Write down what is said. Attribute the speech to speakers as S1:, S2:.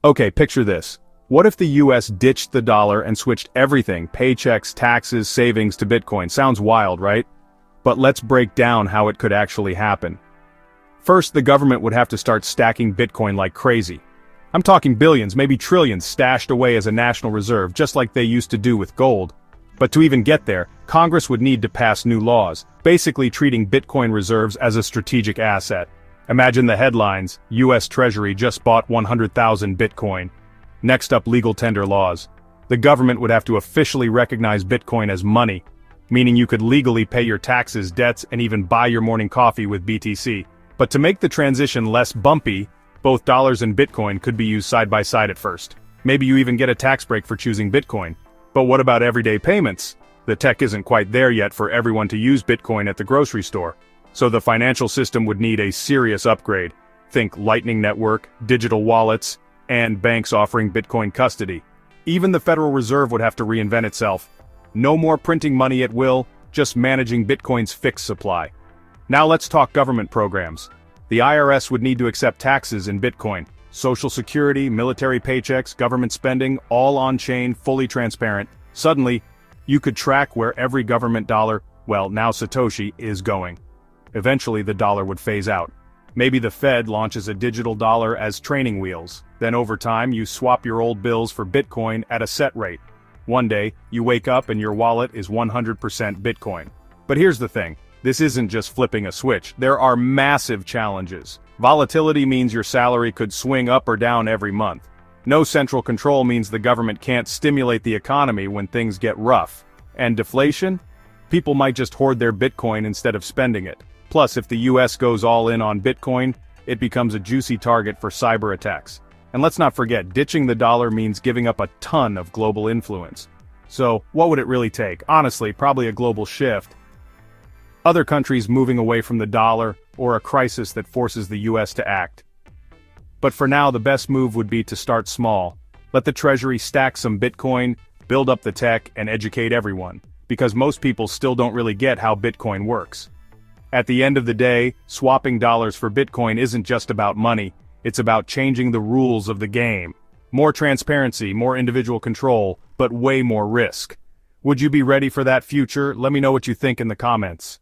S1: Okay, picture this. What if the US ditched the dollar and switched everything, paychecks, taxes, savings to Bitcoin? Sounds wild, right? But let's break down how it could actually happen. First, the government would have to start stacking Bitcoin like crazy. I'm talking billions, maybe trillions stashed away as a national reserve, just like they used to do with gold. But to even get there, Congress would need to pass new laws, basically treating Bitcoin reserves as a strategic asset. Imagine the headlines: US Treasury just bought 100,000 Bitcoin. Next up, legal tender laws. The government would have to officially recognize Bitcoin as money, meaning you could legally pay your taxes, debts, and even buy your morning coffee with BTC. But to make the transition less bumpy, both dollars and Bitcoin could be used side by side at first. Maybe you even get a tax break for choosing Bitcoin. But what about everyday payments? The tech isn't quite there yet for everyone to use Bitcoin at the grocery store. So the financial system would need a serious upgrade. Think Lightning Network, digital wallets, and banks offering Bitcoin custody. Even the Federal Reserve would have to reinvent itself. No more printing money at will, just managing Bitcoin's fixed supply. Now let's talk government programs. The IRS would need to accept taxes in Bitcoin. Social Security, military paychecks, government spending, all on-chain, fully transparent. Suddenly, you could track where every government dollar, well, now Satoshi, is going. Eventually the dollar would phase out. Maybe the Fed launches a digital dollar as training wheels. Then over time you swap your old bills for Bitcoin at a set rate. One day, you wake up and your wallet is 100% Bitcoin. But here's the thing. This isn't just flipping a switch. There are massive challenges. Volatility means your salary could swing up or down every month. No central control means the government can't stimulate the economy when things get rough. And deflation? People might just hoard their Bitcoin instead of spending it. Plus, if the US goes all in on Bitcoin, it becomes a juicy target for cyber attacks. And let's not forget, ditching the dollar means giving up a ton of global influence. So, what would it really take? Honestly, probably a global shift. Other countries moving away from the dollar, or a crisis that forces the US to act. But for now, the best move would be to start small. Let the Treasury stack some Bitcoin, build up the tech, and educate everyone. Because most people still don't really get how Bitcoin works. At the end of the day, swapping dollars for Bitcoin isn't just about money, it's about changing the rules of the game. More transparency, more individual control, but way more risk. Would you be ready for that future? Let me know what you think in the comments.